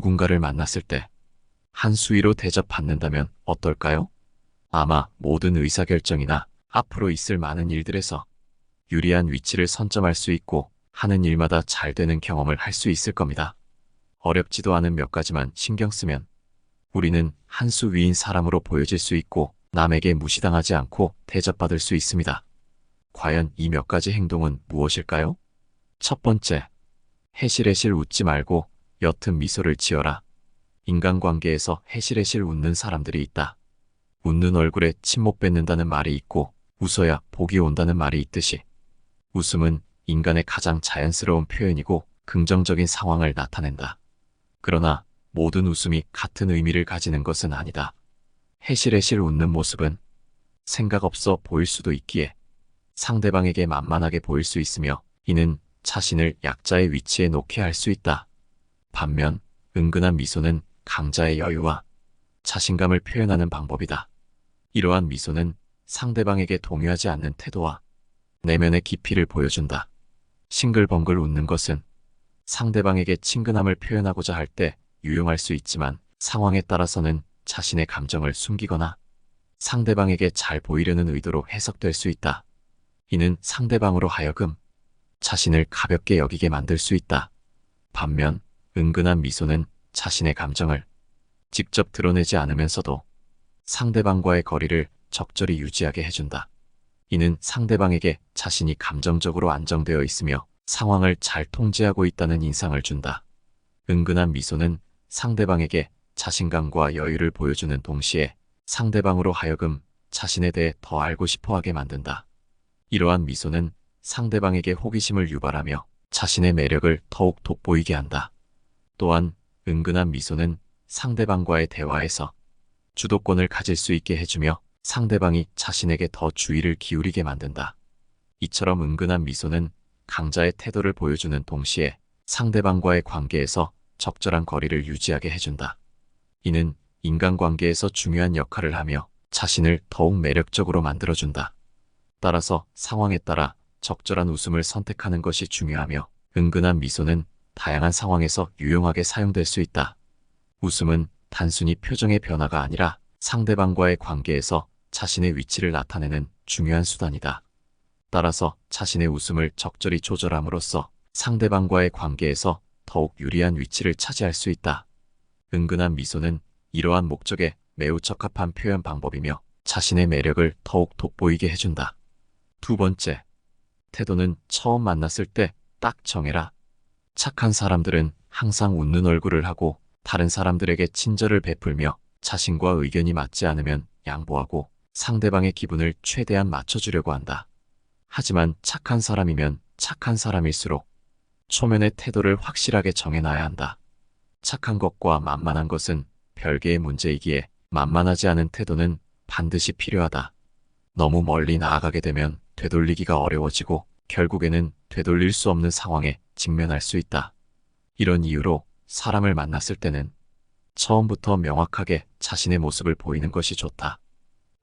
누군가를 만났을 때 한 수위로 대접받는다면 어떨까요? 아마 모든 의사결정이나 앞으로 있을 많은 일들에서 유리한 위치를 선점할 수 있고 하는 일마다 잘 되는 경험을 할 수 있을 겁니다. 어렵지도 않은 몇 가지만 신경 쓰면 우리는 한 수 위인 사람으로 보여질 수 있고 남에게 무시당하지 않고 대접받을 수 있습니다. 과연 이 몇 가지 행동은 무엇일까요? 첫 번째, 해실해실 웃지 말고 옅은 미소를 지어라. 인간관계에서 해실해실 웃는 사람들이 있다. 웃는 얼굴에 침 못 뱉는다는 말이 있고 웃어야 복이 온다는 말이 있듯이 웃음은 인간의 가장 자연스러운 표현이고 긍정적인 상황을 나타낸다. 그러나 모든 웃음이 같은 의미를 가지는 것은 아니다. 해실해실 웃는 모습은 생각 없어 보일 수도 있기에 상대방에게 만만하게 보일 수 있으며 이는 자신을 약자의 위치에 놓게 할 수 있다. 반면 은근한 미소는 강자의 여유와 자신감을 표현하는 방법이다. 이러한 미소는 상대방에게 동요하지 않는 태도와 내면의 깊이를 보여준다. 싱글벙글 웃는 것은 상대방에게 친근함을 표현하고자 할 때 유용할 수 있지만 상황에 따라서는 자신의 감정을 숨기거나 상대방에게 잘 보이려는 의도로 해석될 수 있다. 이는 상대방으로 하여금 자신을 가볍게 여기게 만들 수 있다. 반면 은근한 미소는 자신의 감정을 직접 드러내지 않으면서도 상대방과의 거리를 적절히 유지하게 해준다. 이는 상대방에게 자신이 감정적으로 안정되어 있으며 상황을 잘 통제하고 있다는 인상을 준다. 은근한 미소는 상대방에게 자신감과 여유를 보여주는 동시에 상대방으로 하여금 자신에 대해 더 알고 싶어하게 만든다. 이러한 미소는 상대방에게 호기심을 유발하며 자신의 매력을 더욱 돋보이게 한다. 또한 은근한 미소는 상대방과의 대화에서 주도권을 가질 수 있게 해주며 상대방이 자신에게 더 주의를 기울이게 만든다. 이처럼 은근한 미소는 강자의 태도를 보여주는 동시에 상대방과의 관계에서 적절한 거리를 유지하게 해준다. 이는 인간관계에서 중요한 역할을 하며 자신을 더욱 매력적으로 만들어준다. 따라서 상황에 따라 적절한 웃음을 선택하는 것이 중요하며 은근한 미소는 다양한 상황에서 유용하게 사용될 수 있다. 웃음은 단순히 표정의 변화가 아니라 상대방과의 관계에서 자신의 위치를 나타내는 중요한 수단이다. 따라서 자신의 웃음을 적절히 조절함으로써 상대방과의 관계에서 더욱 유리한 위치를 차지할 수 있다. 은근한 미소는 이러한 목적에 매우 적합한 표현 방법이며 자신의 매력을 더욱 돋보이게 해준다. 두 번째, 태도는 처음 만났을 때 딱 정해라. 착한 사람들은 항상 웃는 얼굴을 하고 다른 사람들에게 친절을 베풀며 자신과 의견이 맞지 않으면 양보하고 상대방의 기분을 최대한 맞춰주려고 한다. 하지만 착한 사람이면 착한 사람일수록 초면의 태도를 확실하게 정해놔야 한다. 착한 것과 만만한 것은 별개의 문제이기에 만만하지 않은 태도는 반드시 필요하다. 너무 멀리 나아가게 되면 되돌리기가 어려워지고 결국에는 되돌릴 수 없는 상황에 직면할 수 있다. 이런 이유로 사람을 만났을 때는 처음부터 명확하게 자신의 모습을 보이는 것이 좋다.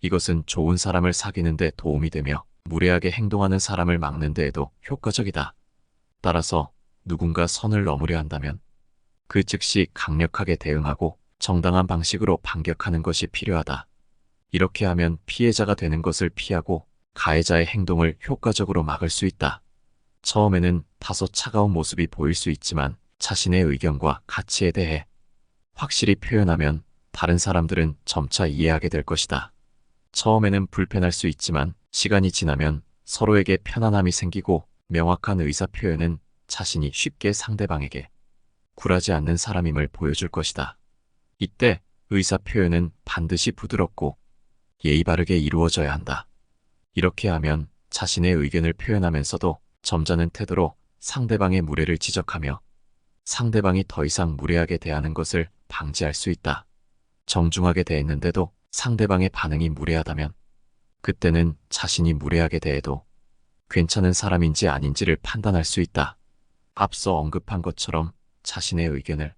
이것은 좋은 사람을 사귀는 데 도움이 되며 무례하게 행동하는 사람을 막는 데에도 효과적이다. 따라서 누군가 선을 넘으려 한다면 그 즉시 강력하게 대응하고 정당한 방식으로 반격하는 것이 필요하다. 이렇게 하면 피해자가 되는 것을 피하고 가해자의 행동을 효과적으로 막을 수 있다. 처음에는 다소 차가운 모습이 보일 수 있지만 자신의 의견과 가치에 대해 확실히 표현하면 다른 사람들은 점차 이해하게 될 것이다. 처음에는 불편할 수 있지만 시간이 지나면 서로에게 편안함이 생기고 명확한 의사 표현은 자신이 쉽게 상대방에게 굴하지 않는 사람임을 보여줄 것이다. 이때 의사 표현은 반드시 부드럽고 예의 바르게 이루어져야 한다. 이렇게 하면 자신의 의견을 표현하면서도 점잖은 태도로 상대방의 무례를 지적하며 상대방이 더 이상 무례하게 대하는 것을 방지할 수 있다. 정중하게 대했는데도 상대방의 반응이 무례하다면 그때는 자신이 무례하게 대해도 괜찮은 사람인지 아닌지를 판단할 수 있다. 앞서 언급한 것처럼 자신의 의견을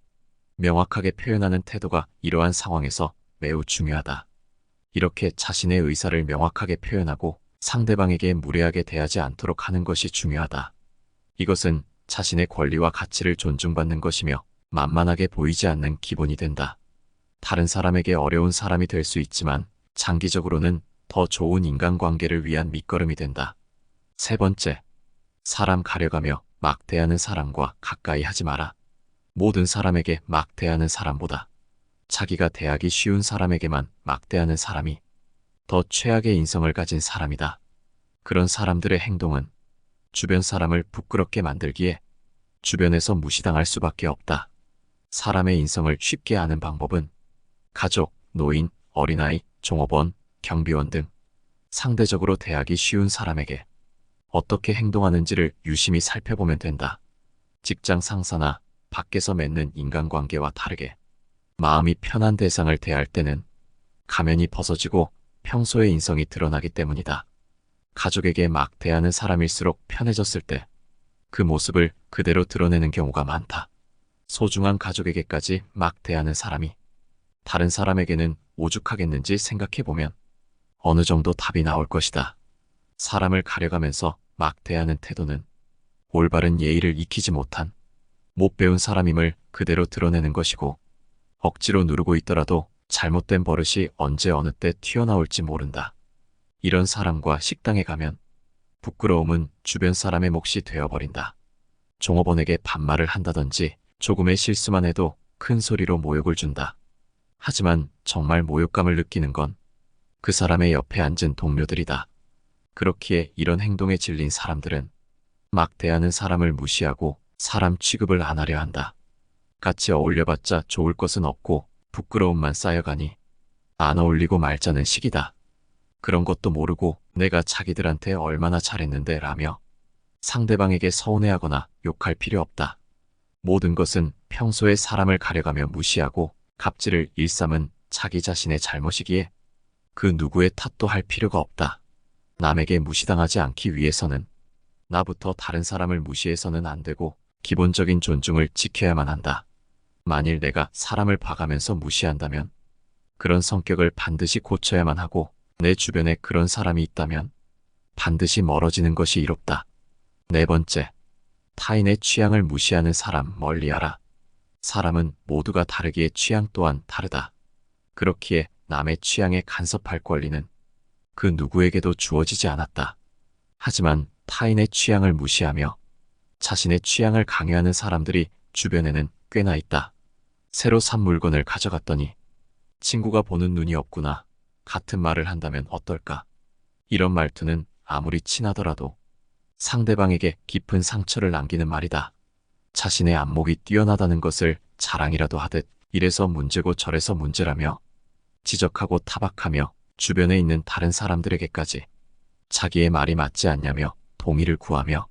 명확하게 표현하는 태도가 이러한 상황에서 매우 중요하다. 이렇게 자신의 의사를 명확하게 표현하고 상대방에게 무례하게 대하지 않도록 하는 것이 중요하다. 이것은 자신의 권리와 가치를 존중받는 것이며 만만하게 보이지 않는 기본이 된다. 다른 사람에게 어려운 사람이 될 수 있지만 장기적으로는 더 좋은 인간관계를 위한 밑거름이 된다. 세 번째, 사람 가려가며 막대하는 사람과 가까이 하지 마라. 모든 사람에게 막대하는 사람보다 자기가 대하기 쉬운 사람에게만 막대하는 사람이 더 최악의 인성을 가진 사람이다. 그런 사람들의 행동은 주변 사람을 부끄럽게 만들기에 주변에서 무시당할 수밖에 없다. 사람의 인성을 쉽게 아는 방법은 가족, 노인, 어린아이, 종업원, 경비원 등 상대적으로 대하기 쉬운 사람에게 어떻게 행동하는지를 유심히 살펴보면 된다. 직장 상사나 밖에서 맺는 인간관계와 다르게 마음이 편한 대상을 대할 때는 가면이 벗어지고 평소의 인성이 드러나기 때문이다. 가족에게 막 대하는 사람일수록 편해졌을 때 그 모습을 그대로 드러내는 경우가 많다. 소중한 가족에게까지 막 대하는 사람이 다른 사람에게는 오죽하겠는지 생각해보면 어느 정도 답이 나올 것이다. 사람을 가려가면서 막 대하는 태도는 올바른 예의를 익히지 못한 못 배운 사람임을 그대로 드러내는 것이고 억지로 누르고 있더라도 잘못된 버릇이 언제 어느 때 튀어나올지 모른다. 이런 사람과 식당에 가면 부끄러움은 주변 사람의 몫이 되어버린다. 종업원에게 반말을 한다든지 조금의 실수만 해도 큰 소리로 모욕을 준다. 하지만 정말 모욕감을 느끼는 건 그 사람의 옆에 앉은 동료들이다. 그렇기에 이런 행동에 질린 사람들은 막 대하는 사람을 무시하고 사람 취급을 안 하려 한다. 같이 어울려봤자 좋을 것은 없고 부끄러움만 쌓여가니 안 어울리고 말자는 식이다. 그런 것도 모르고 내가 자기들한테 얼마나 잘했는데 라며 상대방에게 서운해하거나 욕할 필요 없다. 모든 것은 평소에 사람을 가려가며 무시하고 갑질을 일삼은 자기 자신의 잘못이기에 그 누구의 탓도 할 필요가 없다. 남에게 무시당하지 않기 위해서는 나부터 다른 사람을 무시해서는 안 되고 기본적인 존중을 지켜야만 한다. 만일 내가 사람을 봐가면서 무시한다면 그런 성격을 반드시 고쳐야만 하고 내 주변에 그런 사람이 있다면 반드시 멀어지는 것이 이롭다. 네 번째, 타인의 취향을 무시하는 사람 멀리하라. 사람은 모두가 다르기에 취향 또한 다르다. 그렇기에 남의 취향에 간섭할 권리는 그 누구에게도 주어지지 않았다. 하지만 타인의 취향을 무시하며 자신의 취향을 강요하는 사람들이 주변에는 꽤나 있다. 새로 산 물건을 가져갔더니 친구가 보는 눈이 없구나. 같은 말을 한다면 어떨까? 이런 말투는 아무리 친하더라도 상대방에게 깊은 상처를 남기는 말이다. 자신의 안목이 뛰어나다는 것을 자랑이라도 하듯 이래서 문제고 저래서 문제라며 지적하고 타박하며 주변에 있는 다른 사람들에게까지 자기의 말이 맞지 않냐며 동의를 구하며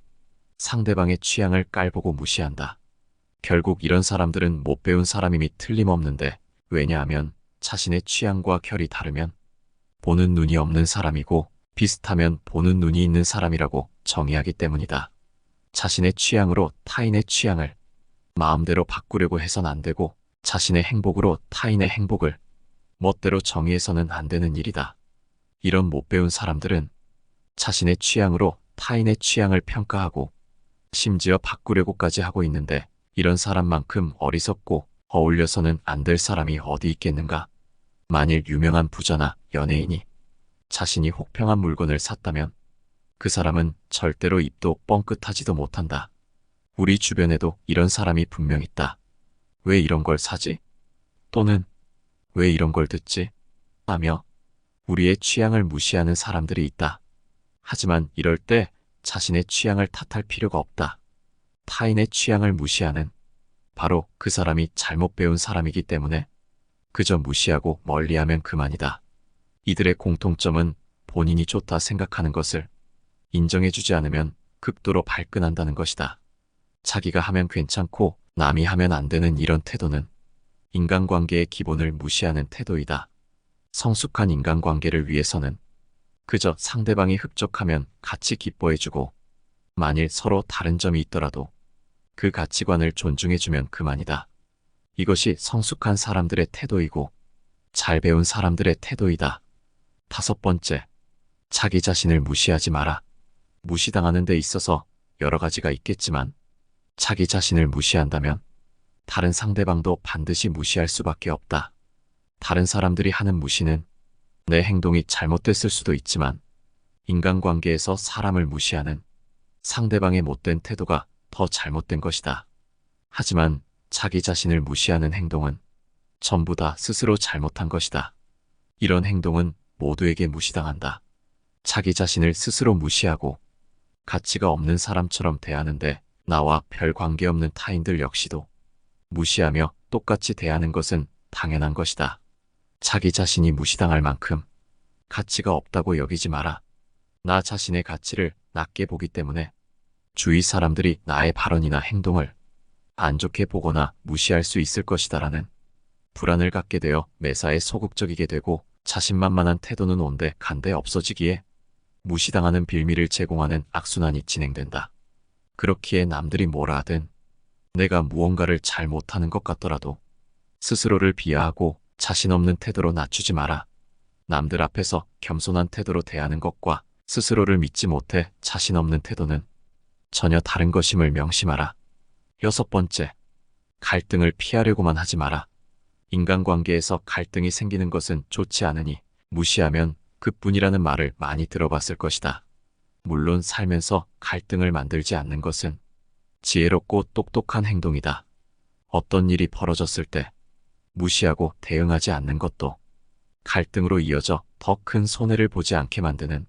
상대방의 취향을 깔보고 무시한다. 결국 이런 사람들은 못 배운 사람임이 틀림없는데 왜냐하면 자신의 취향과 결이 다르면 보는 눈이 없는 사람이고 비슷하면 보는 눈이 있는 사람이라고 정의하기 때문이다. 자신의 취향으로 타인의 취향을 마음대로 바꾸려고 해선 안 되고 자신의 행복으로 타인의 행복을 멋대로 정의해서는 안 되는 일이다. 이런 못 배운 사람들은 자신의 취향으로 타인의 취향을 평가하고 심지어 바꾸려고까지 하고 있는데 이런 사람만큼 어리석고 어울려서는 안 될 사람이 어디 있겠는가? 만일 유명한 부자나 연예인이 자신이 혹평한 물건을 샀다면 그 사람은 절대로 입도 뻥끗하지도 못한다. 우리 주변에도 이런 사람이 분명 있다. 왜 이런 걸 사지? 또는 왜 이런 걸 듣지? 하며 우리의 취향을 무시하는 사람들이 있다. 하지만 이럴 때 자신의 취향을 탓할 필요가 없다. 타인의 취향을 무시하는 바로 그 사람이 잘못 배운 사람이기 때문에 그저 무시하고 멀리하면 그만이다. 이들의 공통점은 본인이 좋다 생각하는 것을 인정해주지 않으면 극도로 발끈한다는 것이다. 자기가 하면 괜찮고 남이 하면 안 되는 이런 태도는 인간관계의 기본을 무시하는 태도이다. 성숙한 인간관계를 위해서는 그저 상대방이 흡족하면 같이 기뻐해주고 만일 서로 다른 점이 있더라도 그 가치관을 존중해주면 그만이다. 이것이 성숙한 사람들의 태도이고 잘 배운 사람들의 태도이다. 다섯 번째, 자기 자신을 무시하지 마라. 무시당하는 데 있어서 여러 가지가 있겠지만 자기 자신을 무시한다면 다른 상대방도 반드시 무시할 수밖에 없다. 다른 사람들이 하는 무시는 내 행동이 잘못됐을 수도 있지만 인간관계에서 사람을 무시하는 상대방의 못된 태도가 더 잘못된 것이다. 하지만 자기 자신을 무시하는 행동은 전부 다 스스로 잘못한 것이다. 이런 행동은 모두에게 무시당한다. 자기 자신을 스스로 무시하고 가치가 없는 사람처럼 대하는데 나와 별 관계없는 타인들 역시도 무시하며 똑같이 대하는 것은 당연한 것이다. 자기 자신이 무시당할 만큼 가치가 없다고 여기지 마라. 나 자신의 가치를 낮게 보기 때문에 주위 사람들이 나의 발언이나 행동을 안 좋게 보거나 무시할 수 있을 것이다라는 불안을 갖게 되어 매사에 소극적이게 되고 자신만만한 태도는 온데 간데 없어지기에 무시당하는 빌미를 제공하는 악순환이 진행된다. 그렇기에 남들이 뭐라 하든 내가 무언가를 잘 못하는 것 같더라도 스스로를 비하하고 자신 없는 태도로 낮추지 마라. 남들 앞에서 겸손한 태도로 대하는 것과 스스로를 믿지 못해 자신 없는 태도는 전혀 다른 것임을 명심하라. 6번째, 갈등을 피하려고만 하지 마라. 인간관계에서 갈등이 생기는 것은 좋지 않으니 무시하면 그뿐이라는 말을 많이 들어봤을 것이다. 물론 살면서 갈등을 만들지 않는 것은 지혜롭고 똑똑한 행동이다. 어떤 일이 벌어졌을 때 무시하고 대응하지 않는 것도 갈등으로 이어져 더 큰 손해를 보지 않게 만드는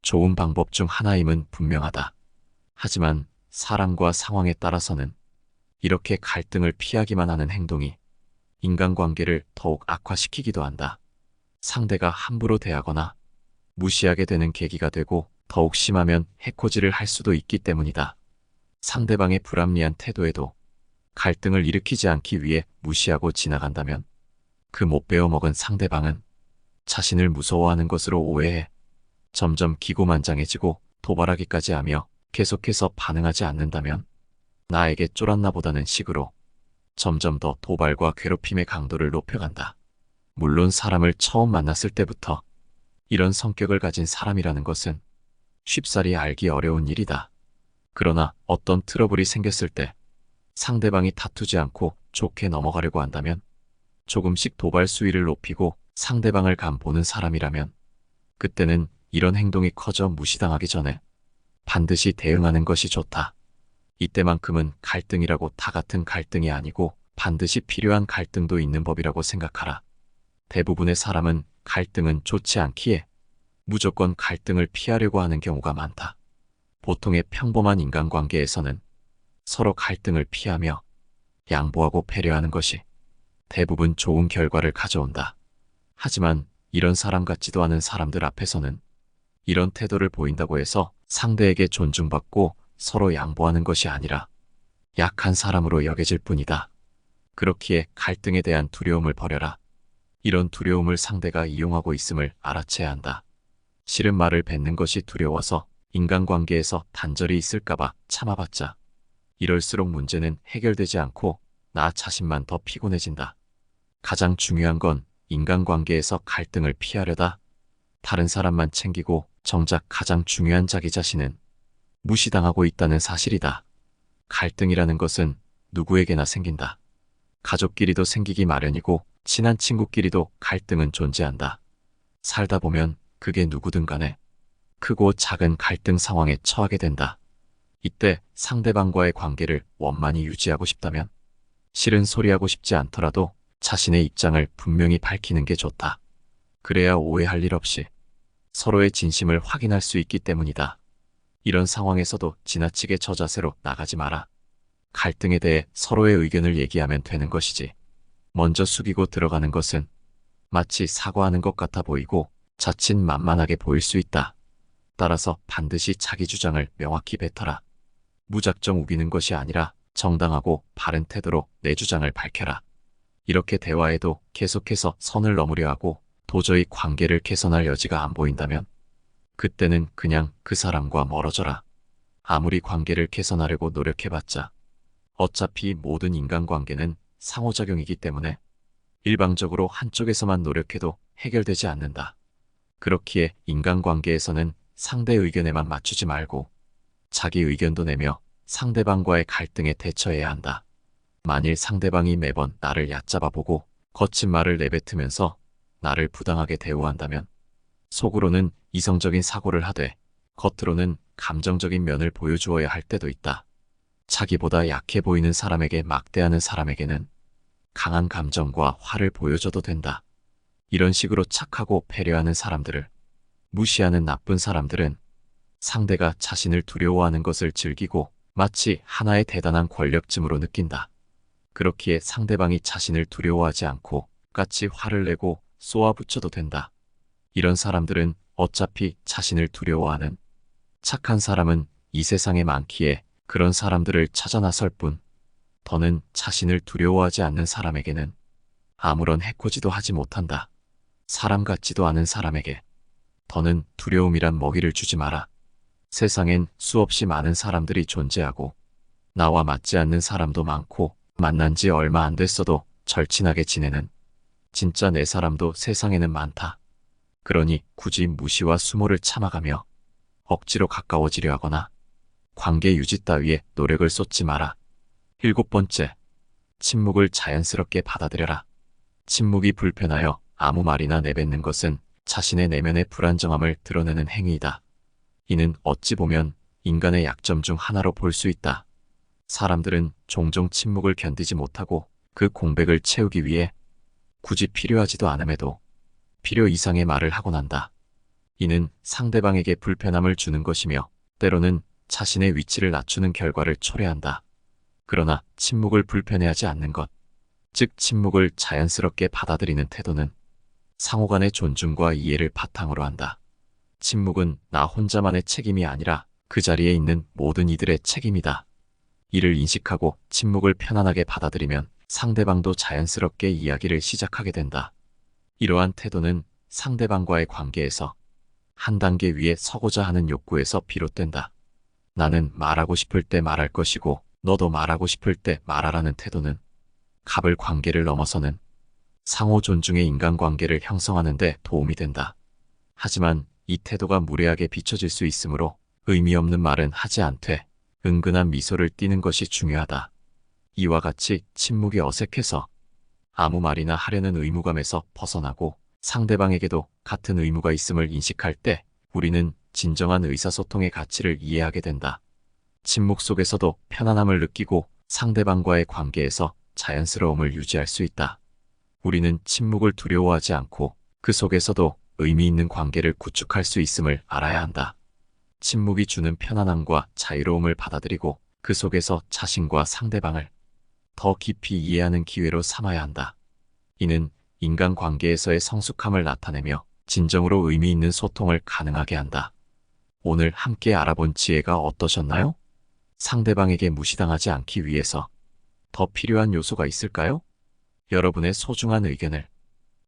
좋은 방법 중 하나임은 분명하다. 하지만 사람과 상황에 따라서는 이렇게 갈등을 피하기만 하는 행동이 인간관계를 더욱 악화시키기도 한다. 상대가 함부로 대하거나 무시하게 되는 계기가 되고 더욱 심하면 해코지를 할 수도 있기 때문이다. 상대방의 불합리한 태도에도 갈등을 일으키지 않기 위해 무시하고 지나간다면 그 못 베어먹은 상대방은 자신을 무서워하는 것으로 오해해 점점 기고만장해지고 도발하기까지 하며 계속해서 반응하지 않는다면 나에게 쫄았나 보다는 식으로 점점 더 도발과 괴롭힘의 강도를 높여간다. 물론 사람을 처음 만났을 때부터 이런 성격을 가진 사람이라는 것은 쉽사리 알기 어려운 일이다. 그러나 어떤 트러블이 생겼을 때 상대방이 다투지 않고 좋게 넘어가려고 한다면 조금씩 도발 수위를 높이고 상대방을 간보는 사람이라면 그때는 이런 행동이 커져 무시당하기 전에 반드시 대응하는 것이 좋다. 이때만큼은 갈등이라고 다 같은 갈등이 아니고 반드시 필요한 갈등도 있는 법이라고 생각하라. 대부분의 사람은 갈등은 좋지 않기에 무조건 갈등을 피하려고 하는 경우가 많다. 보통의 평범한 인간관계에서는 서로 갈등을 피하며 양보하고 배려하는 것이 대부분 좋은 결과를 가져온다. 하지만 이런 사람 같지도 않은 사람들 앞에서는 이런 태도를 보인다고 해서 상대에게 존중받고 서로 양보하는 것이 아니라 약한 사람으로 여겨질 뿐이다. 그렇기에 갈등에 대한 두려움을 버려라. 이런 두려움을 상대가 이용하고 있음을 알아채야 한다. 싫은 말을 뱉는 것이 두려워서 인간관계에서 단절이 있을까봐 참아봤자 이럴수록 문제는 해결되지 않고 나 자신만 더 피곤해진다. 가장 중요한 건 인간관계에서 갈등을 피하려다 다른 사람만 챙기고 정작 가장 중요한 자기 자신은 무시당하고 있다는 사실이다. 갈등이라는 것은 누구에게나 생긴다. 가족끼리도 생기기 마련이고 친한 친구끼리도 갈등은 존재한다. 살다 보면 그게 누구든 간에 크고 작은 갈등 상황에 처하게 된다. 이때 상대방과의 관계를 원만히 유지하고 싶다면 싫은 소리하고 싶지 않더라도 자신의 입장을 분명히 밝히는 게 좋다. 그래야 오해할 일 없이 서로의 진심을 확인할 수 있기 때문이다. 이런 상황에서도 지나치게 저자세로 나가지 마라. 갈등에 대해 서로의 의견을 얘기하면 되는 것이지. 먼저 숙이고 들어가는 것은 마치 사과하는 것 같아 보이고 자칫 만만하게 보일 수 있다. 따라서 반드시 자기 주장을 명확히 뱉어라. 무작정 우기는 것이 아니라 정당하고 바른 태도로 내 주장을 밝혀라. 이렇게 대화에도 계속해서 선을 넘으려 하고 도저히 관계를 개선할 여지가 안 보인다면 그때는 그냥 그 사람과 멀어져라. 아무리 관계를 개선하려고 노력해봤자 어차피 모든 인간관계는 상호작용이기 때문에 일방적으로 한쪽에서만 노력해도 해결되지 않는다. 그렇기에 인간관계에서는 상대 의견에만 맞추지 말고 자기 의견도 내며 상대방과의 갈등에 대처해야 한다. 만일 상대방이 매번 나를 얕잡아보고 거친 말을 내뱉으면서 나를 부당하게 대우한다면 속으로는 이성적인 사고를 하되 겉으로는 감정적인 면을 보여주어야 할 때도 있다. 자기보다 약해 보이는 사람에게 막대하는 사람에게는 강한 감정과 화를 보여줘도 된다. 이런 식으로 착하고 배려하는 사람들을 무시하는 나쁜 사람들은 상대가 자신을 두려워하는 것을 즐기고 마치 하나의 대단한 권력쯤으로 느낀다. 그렇기에 상대방이 자신을 두려워하지 않고 같이 화를 내고 쏘아붙여도 된다. 이런 사람들은 어차피 자신을 두려워하는 착한 사람은 이 세상에 많기에 그런 사람들을 찾아 나설 뿐, 더는 자신을 두려워하지 않는 사람에게는 아무런 해코지도 하지 못한다. 사람 같지도 않은 사람에게 더는 두려움이란 먹이를 주지 마라. 세상엔 수없이 많은 사람들이 존재하고 나와 맞지 않는 사람도 많고 만난 지 얼마 안 됐어도 절친하게 지내는 진짜 내 사람도 세상에는 많다. 그러니 굳이 무시와 수모를 참아가며 억지로 가까워지려 하거나 관계 유지 따위에 노력을 쏟지 마라. 7번째, 침묵을 자연스럽게 받아들여라. 침묵이 불편하여 아무 말이나 내뱉는 것은 자신의 내면의 불안정함을 드러내는 행위이다. 이는 어찌 보면 인간의 약점 중 하나로 볼 수 있다. 사람들은 종종 침묵을 견디지 못하고 그 공백을 채우기 위해 굳이 필요하지도 않음에도 필요 이상의 말을 하곤 한다. 이는 상대방에게 불편함을 주는 것이며 때로는 자신의 위치를 낮추는 결과를 초래한다. 그러나 침묵을 불편해하지 않는 것, 즉 침묵을 자연스럽게 받아들이는 태도는 상호간의 존중과 이해를 바탕으로 한다. 침묵은 나 혼자만의 책임이 아니라 그 자리에 있는 모든 이들의 책임이다. 이를 인식하고 침묵을 편안하게 받아들이면 상대방도 자연스럽게 이야기를 시작하게 된다. 이러한 태도는 상대방과의 관계에서 한 단계 위에 서고자 하는 욕구에서 비롯된다. 나는 말하고 싶을 때 말할 것이고 너도 말하고 싶을 때 말하라는 태도는 갑을 관계를 넘어서는 상호 존중의 인간관계를 형성하는 데 도움이 된다. 하지만 이 태도가 무례하게 비춰질 수 있으므로 의미 없는 말은 하지 않되 은근한 미소를 띠는 것이 중요하다. 이와 같이 침묵이 어색해서 아무 말이나 하려는 의무감에서 벗어나고 상대방에게도 같은 의무가 있음을 인식할 때 우리는 진정한 의사소통의 가치를 이해하게 된다. 침묵 속에서도 편안함을 느끼고 상대방과의 관계에서 자연스러움을 유지할 수 있다. 우리는 침묵을 두려워하지 않고 그 속에서도 의미 있는 관계를 구축할 수 있음을 알아야 한다. 침묵이 주는 편안함과 자유로움을 받아들이고 그 속에서 자신과 상대방을 더 깊이 이해하는 기회로 삼아야 한다. 이는 인간관계에서의 성숙함을 나타내며 진정으로 의미 있는 소통을 가능하게 한다. 오늘 함께 알아본 지혜가 어떠셨나요? 상대방에게 무시당하지 않기 위해서 더 필요한 요소가 있을까요? 여러분의 소중한 의견을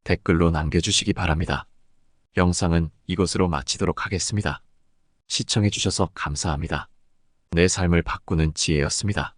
댓글로 남겨주시기 바랍니다. 영상은 이것으로 마치도록 하겠습니다. 시청해주셔서 감사합니다. 내 삶을 바꾸는 지혜였습니다.